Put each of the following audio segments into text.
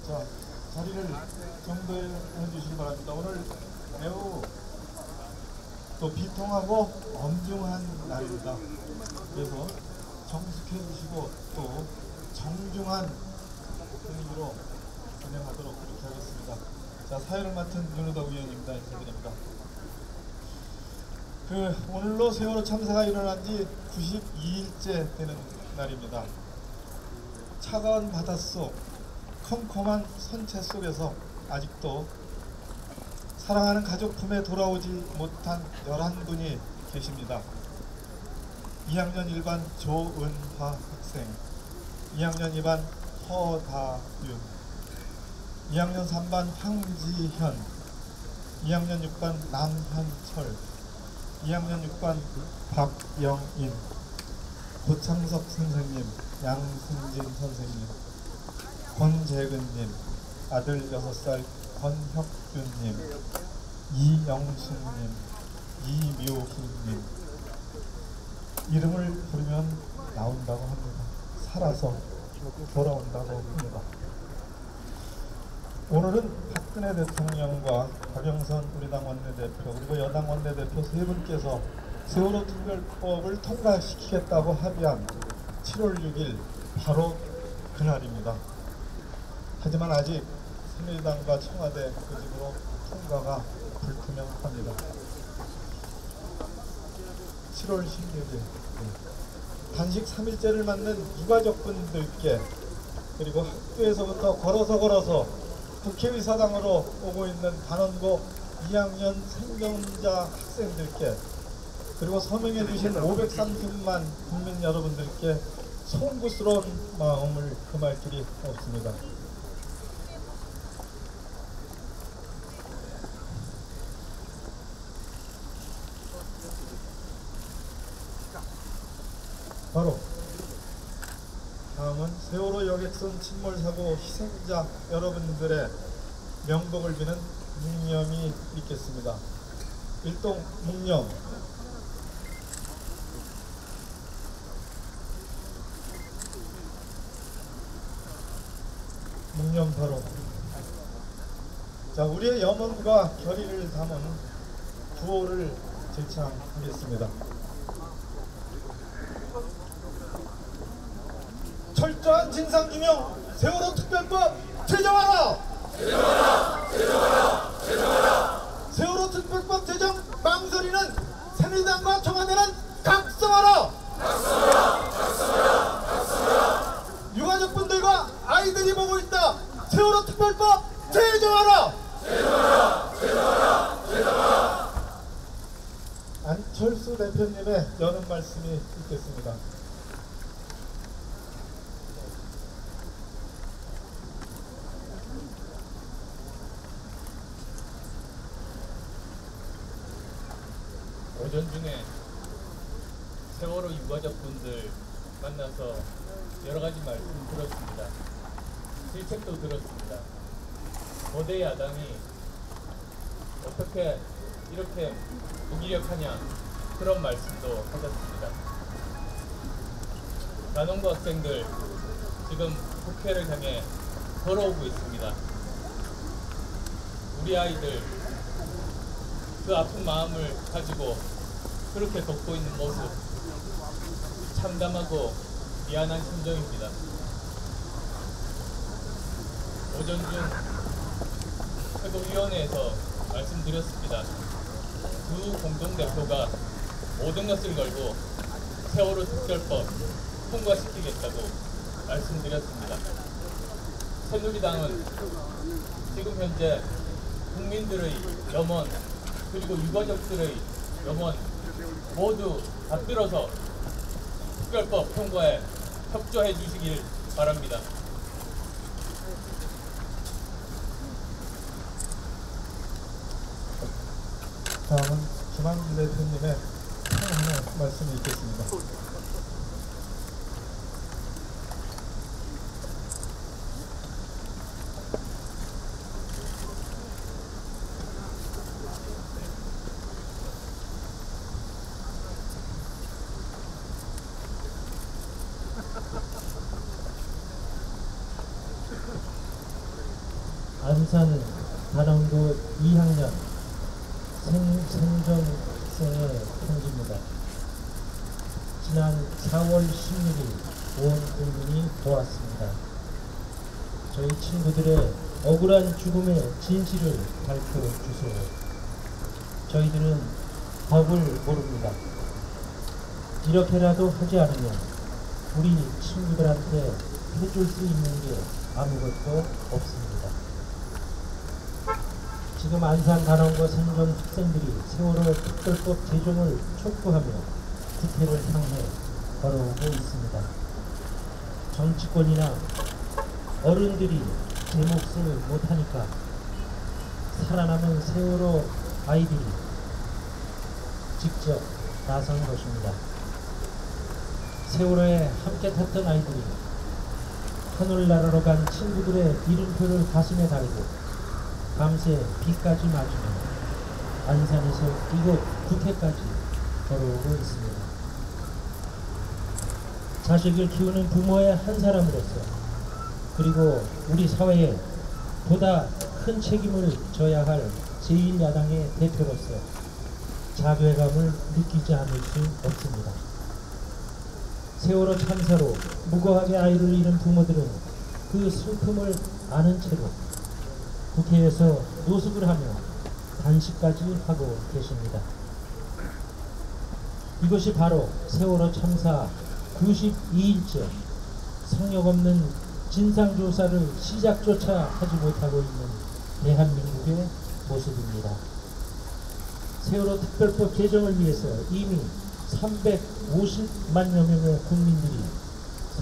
자, 자리를 정돈해 주시기 바랍니다. 오늘 매우 또 비통하고 엄중한 날입니다. 그래서 정숙해 주시고 또 정중한 분위기로 진행하도록 그렇게 하겠습니다. 자, 사회를 맡은 윤호덕 위원입니다. 인사드립니다. 오늘로 세월호 참사가 일어난 지 92일째 되는 날입니다. 차가운 바닷속, 컴컴한 선체 속에서 아직도 사랑하는 가족 품에 돌아오지 못한 11분이 계십니다. 2학년 1반 조은화 학생, 2학년 2반 허다윤, 2학년 3반 황지현, 2학년 6반 남현철, 2학년 6반 박영인, 고창석 선생님, 양승진 선생님, 권재근님, 아들 6살 권혁준님, 이영숙님, 이묘희님. 이름을 부르면 나온다고 합니다. 살아서 돌아온다고 합니다. 오늘은 박근혜 대통령과 박영선 우리 당 원내대표 그리고 여당 원내대표 세 분께서 세월호 특별법을 통과시키겠다고 합의한 7월 6일 바로 그날입니다. 하지만 아직 새누리당과 청와대 고집으로 통과가 불투명합니다. 7월 16일 단식 3일째를 맞는 유가족분들께 그리고 학교에서부터 걸어서 국회의사당으로 오고 있는 단원고 2학년 생존자 학생들께 그리고 서명해 주신 530만 국민 여러분들께 송구스러운 마음을 금할 길이 없습니다. 바로 다음은 세월호 여객선 침몰사고 희생자 여러분들의 명복을 비는 묵념이 있겠습니다. 일동 묵념. 묵념 바로. 자, 우리의 염원과 결의를 담은 구호를 제창하겠습니다. 철저한 진상규명 세월호 특별법 제정하라! 제정하라! 제정하라! 제정하라! 세월호 특별법 제정 망설이는 새누리당과 청와대는 각성하라! 각성하라! 각성하라! 각성하라! 유가족분들과 아이들이 보고 있다! 세월호 특별법 제정하라! 제정하라! 제정하라! 제정하라! 안철수 대표님의 여는 말씀이 있겠습니다. 오전 중에 세월호 유가족분들 만나서 여러 가지 말씀 들었습니다. 실책도 들었습니다. 거대 야당이 어떻게 이렇게 무기력하냐 그런 말씀도 하셨습니다. 단원고 학생들 지금 국회를 향해 걸어오고 있습니다. 우리 아이들 그 아픈 마음을 가지고 그렇게 걷고 있는 모습 참담하고 미안한 심정입니다. 오전 중 최고위원회에서 말씀드렸습니다. 두 공동대표가 모든 것을 걸고 세월호 특별법 통과시키겠다고 말씀드렸습니다. 새누리당은 지금 현재 국민들의 염원 그리고 유가족들의 염원 모두 받들어서 특별법 통과에 협조해 주시길 바랍니다. 다음은 김한길 대표님의 하나하나 말씀이 있겠습니다. 안산 단원고 2학년 생존생의 편지입니다. 지난 4월 16일 온 국민이 보았습니다. 저희 친구들의 억울한 죽음의 진실을 밝혀주세요. 저희들은 법을 모릅니다. 이렇게라도 하지 않으면 우리 친구들한테 해줄 수 있는 게 아무것도 없습니다. 지금 안산 단원고 생존 학생들이 세월호 특별법 제정을 촉구하며 국회를 향해 걸어오고 있습니다. 정치권이나 어른들이 제 몫을 못하니까 살아남은 세월호 아이들이 직접 나선 것입니다. 세월호에 함께 탔던 아이들이 하늘나라로 간 친구들의 이름표를 가슴에 달고 밤새 비까지 맞으며 안산에서 이곳 국회까지 걸어오고 있습니다. 자식을 키우는 부모의 한 사람으로서, 그리고 우리 사회에 보다 큰 책임을 져야 할 제1야당의 대표로서 자괴감을 느끼지 않을 수 없습니다. 세월호 참사로 무고하게 아이를 잃은 부모들은 그 슬픔을 아는 채로 국회에서 노숙을 하며 단식까지 하고 계십니다. 이것이 바로 세월호 참사 92일째 성역 없는 진상조사를 시작조차 하지 못하고 있는 대한민국의 모습입니다. 세월호 특별법 개정을 위해서 이미 350만여 명의 국민들이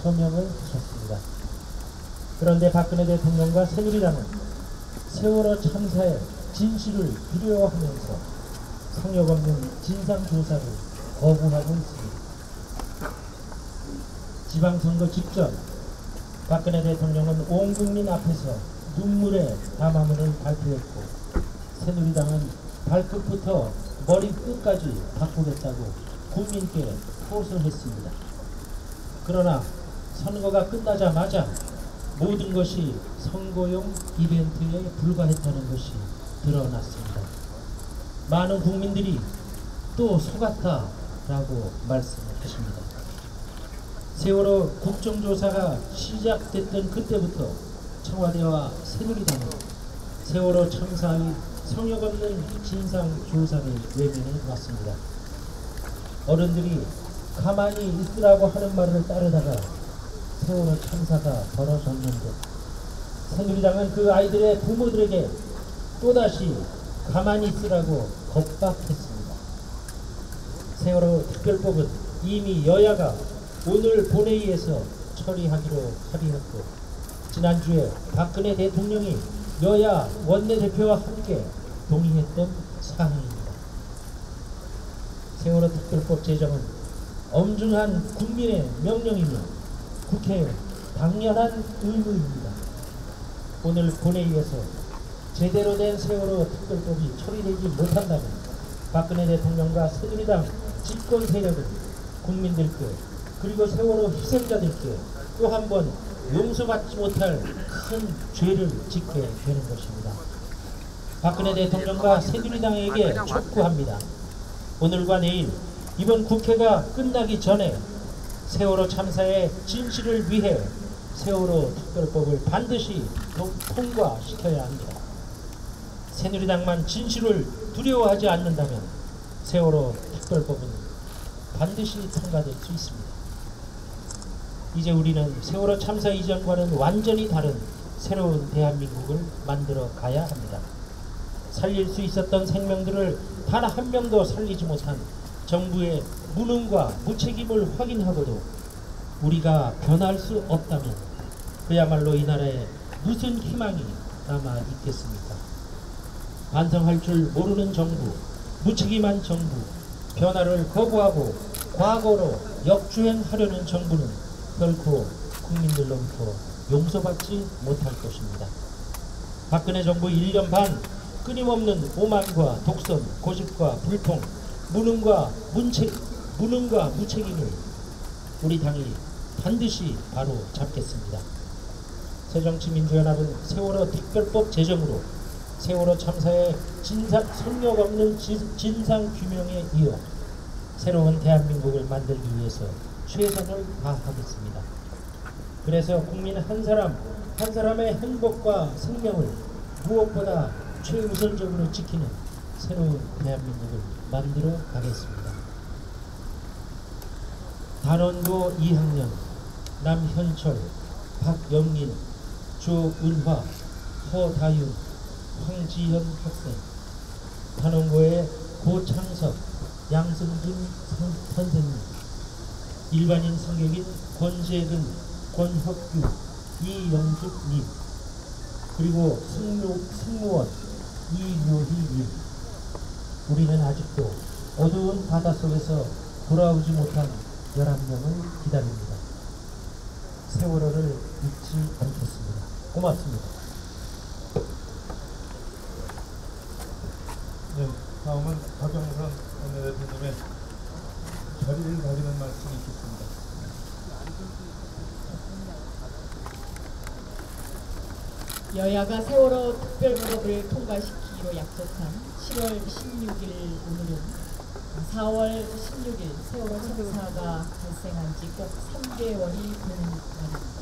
서명을 하셨습니다. 그런데 박근혜 대통령과 새누리당은 세월호 참사의 진실을 두려워하면서 성역 없는 진상조사를 거부하고 있습니다. 지방선거 직전 박근혜 대통령은 온 국민 앞에서 눈물의 담화문을 발표했고, 새누리당은 발끝부터 머리끝까지 바꾸겠다고 국민께 호소했습니다. 그러나 선거가 끝나자마자 모든 것이 선거용 이벤트에 불과했다는 것이 드러났습니다. 많은 국민들이 또 속았다라고 말씀하십니다. 세월호 국정조사가 시작됐던 그때부터 청와대와 새누리당은 세월호 참사의 성역 없는 진상조사를 외면해 왔습니다. 어른들이 가만히 있으라고 하는 말을 따르다가 세월호 참사가 벌어졌는데, 새누리당은 그 아이들의 부모들에게 또다시 가만히 있으라고 겁박했습니다. 세월호 특별법은 이미 여야가 오늘 본회의에서 처리하기로 합의했고, 지난주에 박근혜 대통령이 여야 원내대표와 함께 동의했던 사항입니다. 세월호 특별법 제정은 엄중한 국민의 명령이며 국회의 당연한 의무입니다. 오늘 본회의에서 제대로 된 세월호 특별법이 처리되지 못한다면 박근혜 대통령과 새누리당 집권 세력은 국민들께, 그리고 세월호 희생자들께 또 한 번 용서받지 못할 큰 죄를 짓게 되는 것입니다. 박근혜 대통령과 새누리당에게 촉구합니다. 오늘과 내일 이번 국회가 끝나기 전에 세월호 참사의 진실을 위해 세월호 특별법을 반드시 통과시켜야 합니다. 새누리당만 진실을 두려워하지 않는다면 세월호 특별법은 반드시 통과될 수 있습니다. 이제 우리는 세월호 참사 이전과는 완전히 다른 새로운 대한민국을 만들어 가야 합니다. 살릴 수 있었던 생명들을 단 한 명도 살리지 못한 정부의 무능과 무책임을 확인하고도 우리가 변할 수 없다면 그야말로 이 나라에 무슨 희망이 남아 있겠습니까? 반성할 줄 모르는 정부, 무책임한 정부, 변화를 거부하고 과거로 역주행하려는 정부는 결코 국민들로부터 용서받지 못할 것입니다. 박근혜 정부 1년 반 끊임없는 오만과 독선, 고집과 불통, 무능과 무책임을 우리 당이 반드시 바로 잡겠습니다. 새정치민주연합은 세월호 특별법 제정으로 세월호 참사의 선력 없는 진상규명에 이어 새로운 대한민국을 만들기 위해서 최선을 다하겠습니다. 그래서 국민 한 사람의 행복과 생명을 무엇보다 최우선적으로 지키는 새로운 대한민국을 만들어 가겠습니다. 단원고 2학년 남현철, 박영린, 조은화, 허다윤, 황지현 학생, 단원고의 고창석, 양승준 선생님, 일반인 승객인 권세근, 권혁규, 이영숙님, 그리고 승무원 이묘희님. 우리는 아직도 어두운 바닷속에서 돌아오지 못한 11명을 기다립니다. 세월호를 잊지 않겠습니다. 고맙습니다. 네, 다음은 박영선 원내대표님의 결의를 가지는 말씀이 있겠습니다. 여야가 세월호 특별법을 통과시키기로 약속한 7월 16일 오늘은 4월 16일 세월호 참사가 발생한 지 꼭 3개월이 되는 날입니다.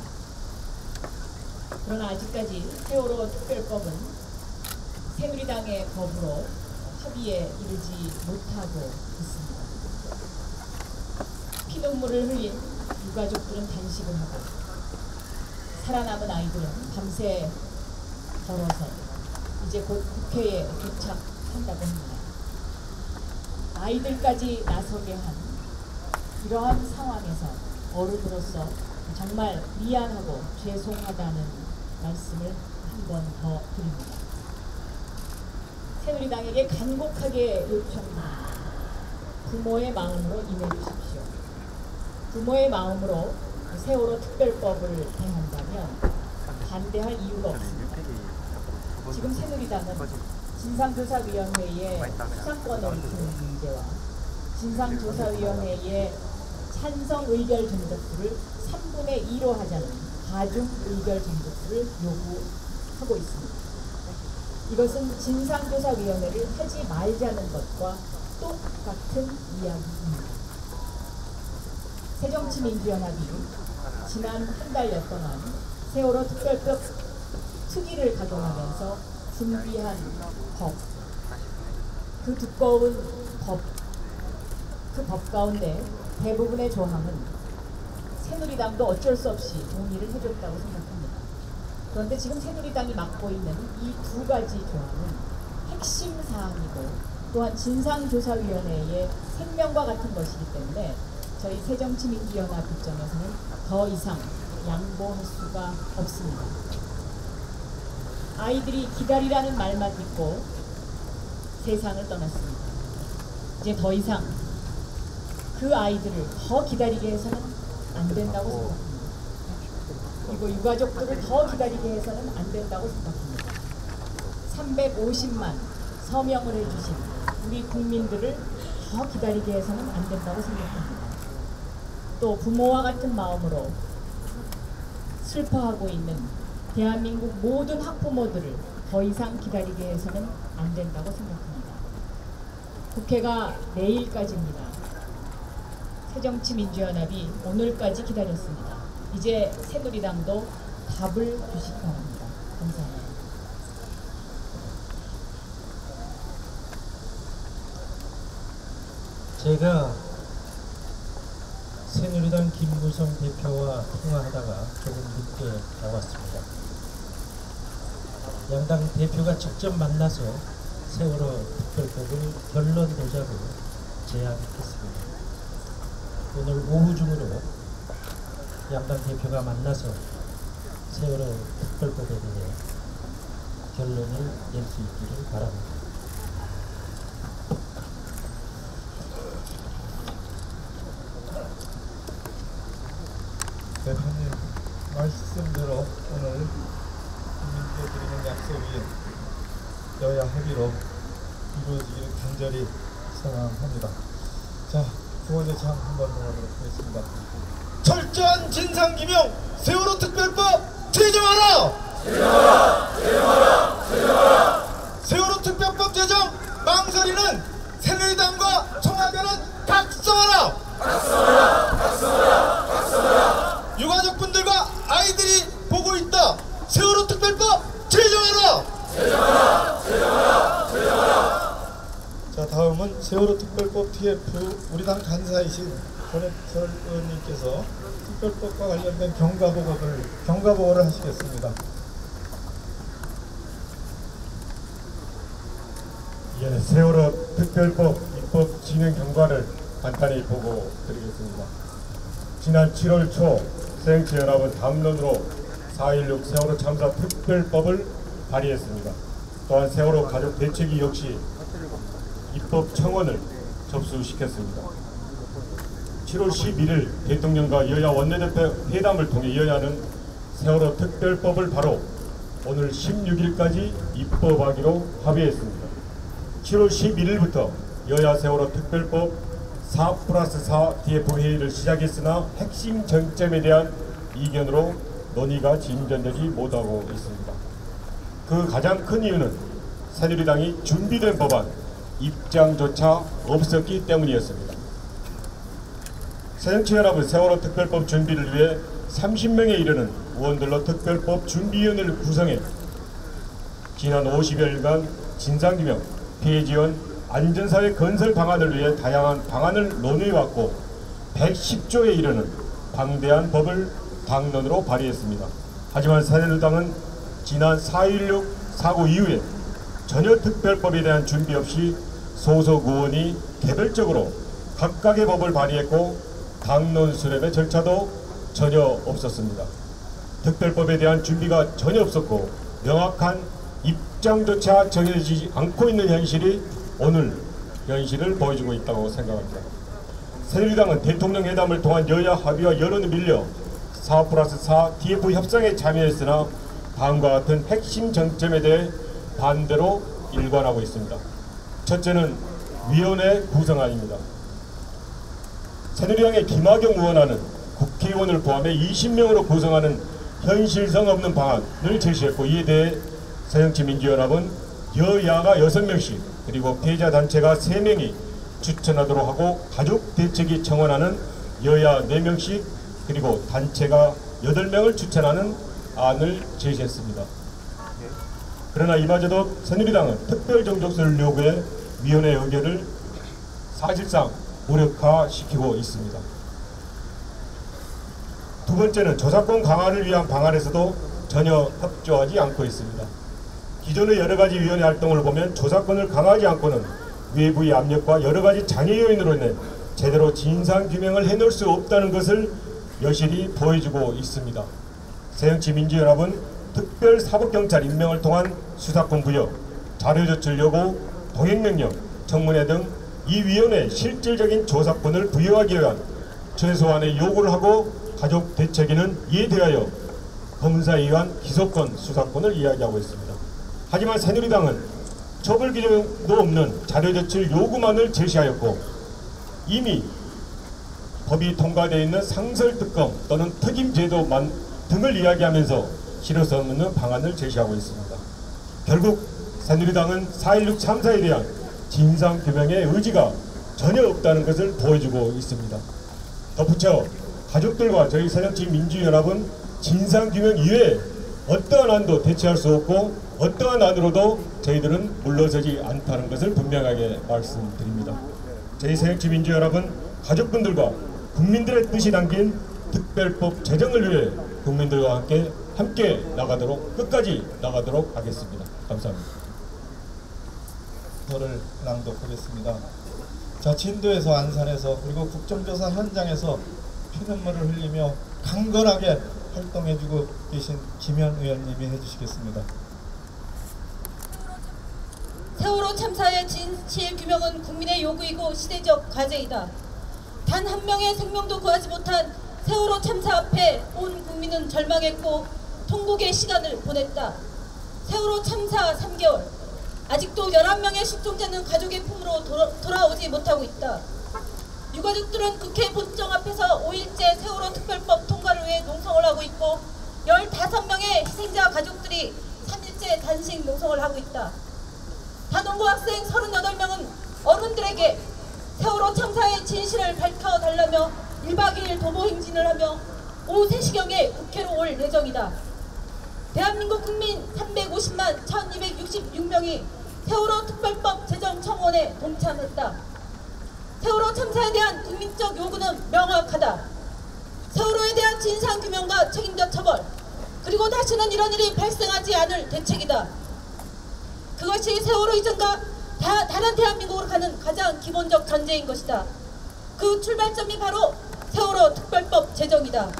그러나 아직까지 세월호 특별법은 새누리당의 법으로 합의에 이르지 못하고 있습니다. 피눈물을 흘린 유가족들은 단식을 하고 살아남은 아이들은 밤새 걸어서 이제 곧 국회에 도착한다고 합니다. 아이들까지 나서게 한 이러한 상황에서 어른으로서 정말 미안하고 죄송하다는 말씀을 한 번 더 드립니다. 새누리당에게 간곡하게 요청합니다. 부모의 마음으로 임해주십시오. 부모의 마음으로 세월호 특별법을 대한다면 반대할 이유가 없습니다. 지금 새누리당은 진상조사위원회의 수사권을 두는 문제와 진상조사위원회의 찬성 의결 정족수를 3분의 2로 하자는 가중 의결 정족수를 요구하고 있습니다. 이것은 진상조사위원회를 하지 말자는 것과 똑같은 이야기입니다. 새정치민주연합이 지난 한 달여 동안 세월호 특별법 특위를 가동하면서 준비한 법, 그 두꺼운 법, 그 법 가운데 대부분의 조항은 새누리당도 어쩔 수 없이 동의를 해줬다고 생각합니다. 그런데 지금 새누리당이 맡고 있는 이 두 가지 조항은 핵심 사항이고 또한 진상조사위원회의 생명과 같은 것이기 때문에 저희 새정치민주연합 입장에서는 더 이상 양보할 수가 없습니다. 아이들이 기다리라는 말만 듣고 세상을 떠났습니다. 이제 더 이상 그 아이들을 더 기다리게 해서는 안 된다고 생각합니다. 그리고 유가족들을 더 기다리게 해서는 안 된다고 생각합니다. 350만 서명을 해주신 우리 국민들을 더 기다리게 해서는 안 된다고 생각합니다. 또 부모와 같은 마음으로 슬퍼하고 있는 대한민국 모든 학부모들을 더 이상 기다리게 해서는 안 된다고 생각합니다. 국회가 내일까지입니다. 새정치민주연합이 오늘까지 기다렸습니다. 이제 새누리당도 답을 주시기 바랍니다. 감사합니다. 제가 새누리당 김무성 대표와 통화하다가 조금 늦게 나왔습니다. 양당 대표가 직접 만나서 세월호 특별법을 결론 내자고 제안했습니다. 오늘 오후 중으로 양당 대표가 만나서 세월호 특별법에 대해 결론을 낼 수 있기를 바랍니다. 대표님 말씀대로 오늘 국민께 드리는 약속이 여야 합의로 이루어지기를 간절히 소망합니다. 자, 두 번째 장 한번 나가도록 하겠습니다. 철저한 진상규명 세월호 특별법 제정하라! 세월호 특별법 제정 망설이는 새누리당과 청와대는 각성하라! 유가족분들과 아이들이 보고 있다. 세월호 특별법 제정하라! 자, 다음은 세월호 특별법 TF 우리 당 간사이신 권해철 의원님께서 특별법과 관련된 경과보고를 하시겠습니다. 예, 세월호 특별법 입법 진행 경과를 간단히 보고 드리겠습니다. 지난 7월 초 새정치연합은 당론으로 4.16 세월호 참사 특별법을 발의했습니다. 또한 세월호 가족 대책위 역시 입법 청원을 접수시켰습니다. 7월 11일 대통령과 여야 원내대표 회담을 통해 여야는 세월호 특별법을 바로 오늘 16일까지 입법하기로 합의했습니다. 7월 11일부터 여야 세월호 특별법 4+4 TF 회의를 시작했으나 핵심 쟁점에 대한 이견으로 논의가 진전되지 못하고 있습니다. 그 가장 큰 이유는 새누리당이 준비된 법안 입장조차 없었기 때문이었습니다. 새정치연합은 세월호 특별법 준비를 위해 30명에 이르는 의원들로 특별법 준비위원회를 구성해 지난 50여일간 진상규명, 피해지원, 안전사회 건설 방안을 위해 다양한 방안을 논의해왔고 110조에 이르는 방대한 법을 당론으로 발의했습니다. 하지만 새누리당은 지난 4.16 사고 이후에 전혀 특별법에 대한 준비 없이 소속 의원이 개별적으로 각각의 법을 발의했고 당론 수립의 절차도 전혀 없었습니다. 특별법에 대한 준비가 전혀 없었고 명확한 입장조차 정해지지 않고 있는 현실이 오늘 현실을 보여주고 있다고 생각합니다. 새누리당은 대통령 회담을 통한 여야 합의와 여론에 밀려 4+4 TF 협상에 참여했으나 다음과 같은 핵심 쟁점에 대해 반대로 일관하고 있습니다. 첫째는 위원회 구성안입니다. 새누리당의 김학용 의원안은 국회의원을 포함해 20명으로 구성하는 현실성 없는 방안을 제시했고 이에 대해 새정치민주연합은 여야가 6명씩 그리고 피해자 단체가 3명이 추천하도록 하고 가족대책위 청원하는 여야 4명씩 그리고 단체가 8명을 추천하는 안을 제시했습니다. 그러나 이마저도 새누리당은 특별정족수를 요구해 위원회 의결을 사실상 무력화시키고 있습니다. 두 번째는 저작권 강화를 위한 방안에서도 전혀 협조하지 않고 있습니다. 기존의 여러가지 위원회 활동을 보면 저작권을 강화하지 않고는 외부의 압력과 여러가지 장애 요인으로 인해 제대로 진상규명을 해놓을 수 없다는 것을 여실히 보여주고 있습니다. 새정치민주연합은 특별사법경찰 임명을 통한 수사권 부여, 자료조출 요구, 동행명령, 청문회 등 이 위원회에 실질적인 조사권을 부여하기 위한 최소한의 요구를 하고 가족대책위는 이에 대하여 검사에 의한 기소권, 수사권을 이야기하고 있습니다. 하지만 새누리당은 처벌 기준도 없는 자료제출 요구만을 제시하였고 이미 법이 통과되어 있는 상설특검 또는 특임제도 등을 이야기하면서 실효 성 없는 방안을 제시하고 있습니다. 결국 새누리당은 4.16 참사에 대한 진상규명의 의지가 전혀 없다는 것을 보여주고 있습니다. 덧붙여 가족들과 저희 새정치민주연합은 진상규명 이외에 어떠한 안도 대체할 수 없고 어떠한 안으로도 저희들은 물러서지 않다는 것을 분명하게 말씀드립니다. 저희 새정치민주연합은 가족분들과 국민들의 뜻이 담긴 특별법 제정을 위해 국민들과 함께 나가도록 끝까지 나가도록 하겠습니다. 감사합니다. 저를 낭독하겠습니다. 자, 진도에서 안산에서 그리고 국정조사 현장에서 피눈물을 흘리며 강건하게 활동해주고 계신 김현 의원님이 해주시겠습니다. 세월호 참사의 진실 규명은 국민의 요구이고 시대적 과제이다. 단 한 명의 생명도 구하지 못한 세월호 참사 앞에 온 국민은 절망했고 통곡의 시간을 보냈다. 세월호 참사 3개월, 아직도 11명의 실종자는 가족의 품으로 돌아오지 못하고 있다. 유가족들은 국회 본청 앞에서 5일째 세월호 특별법 통과를 위해 농성을 하고 있고 15명의 희생자 가족들이 3일째 단식 농성을 하고 있다. 단원고 학생 38명은 어른들에게 세월호 참사의 진실을 밝혀달라며 1박 2일 도보 행진을 하며 오후 3시경에 국회로 올 예정이다. 대한민국 국민 350만 1266명이 세월호 특별법 제정 청원에 동참했다. 세월호 참사에 대한 국민적 요구는 명확하다. 세월호에 대한 진상규명과 책임자 처벌, 그리고 다시는 이런 일이 발생하지 않을 대책이다. 그것이 세월호 이전과 다른 대한민국으로 가는 가장 기본적 전제인 것이다. 그 출발점이 바로 세월호 특별법 제정이다.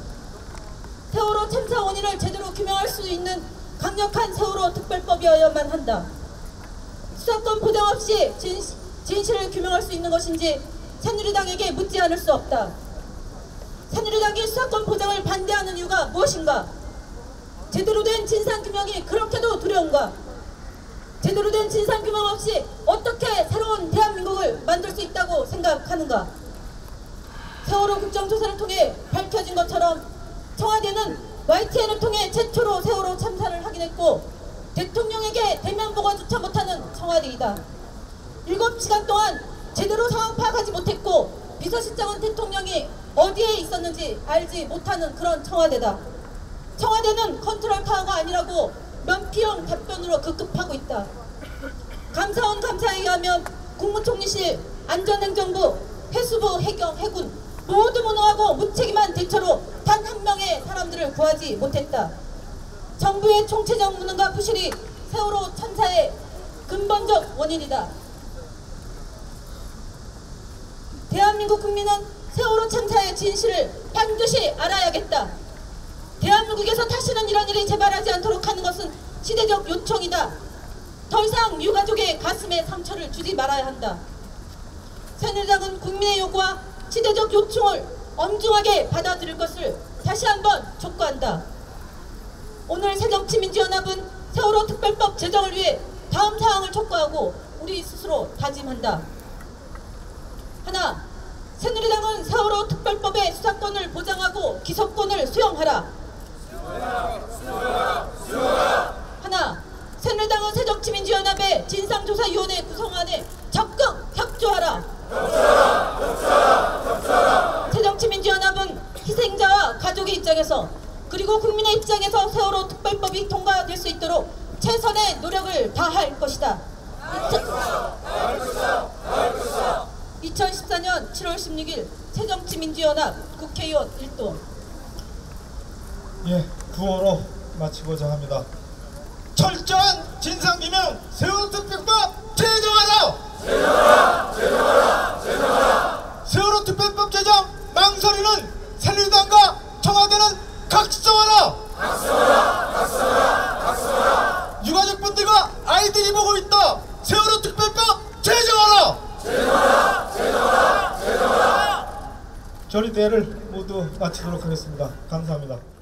세월호 참사 원인을 제대로 규명할 수 있는 강력한 세월호 특별법이어야만 한다. 수사권 보장 없이 진실을 규명할 수 있는 것인지 새누리당에게 묻지 않을 수 없다. 새누리당이 수사권 보장을 반대하는 이유가 무엇인가? 제대로 된 진상규명이 그렇게도 두려운가? 제대로 된 진상규명 없이 어떻게 새로운 대한민국을 만들 수 있다고 생각하는가? 세월호 국정조사를 통해 밝혀진 것처럼 청와대는 YTN을 통해 최초로 세월호 참사를 확인했고 대통령에게 대면 보고조차 못하는 청와대이다. 7시간 동안 제대로 상황 파악하지 못했고 비서실장은 대통령이 어디에 있었는지 알지 못하는 그런 청와대다. 청와대는 컨트롤 타워가 아니라고 면피형 답변으로 급급하고 있다. 감사원 감사에 의하면 국무총리실, 안전행정부, 해수부, 해경, 해군 모두 무능하고 무책임한 대처로 단 한 명의 사람들을 구하지 못했다. 정부의 총체적 무능과 부실이 세월호 참사의 근본적 원인이다. 대한민국 국민은 세월호 참사의 진실을 반드시 알아야겠다. 대한민국에서 다시는 이런 일이 재발하지 않도록 하는 것은 시대적 요청이다. 더 이상 유가족의 가슴에 상처를 주지 말아야 한다. 새누리당은 국민의 요구와 시대적 요청을 엄중하게 받아들일 것을 다시 한번 촉구한다. 오늘 새정치민주연합은 세월호 특별법 제정을 위해 다음 사항을 촉구하고 우리 스스로 다짐한다. 하나, 새누리당은 세월호 특별법의 수사권을 보장하고 기소권을 수용하라. 하나, 새누리당은 새정치민주연합의 진상조사위원회 구성안에 적극 협조하라. 새정치민주연합은 희생자와 가족의 입장에서 그리고 국민의 입장에서 세월호 특별법이 통과될 수 있도록 최선의 노력을 다할 것이다. 2014년 7월 16일 새정치민주연합 국회의원 1동. 예, 구호로 마치고자 합니다. 철저한 진상규명 세월호 특별법 제정하라! 세월호 특별법 제정 망설이는 새누리당과 청와대는 각성하라! 유가족분들과 아이들이 보고 있다! 세월호 특별법 제정하라! 조리대회를 모두 마치도록 하겠습니다. 감사합니다.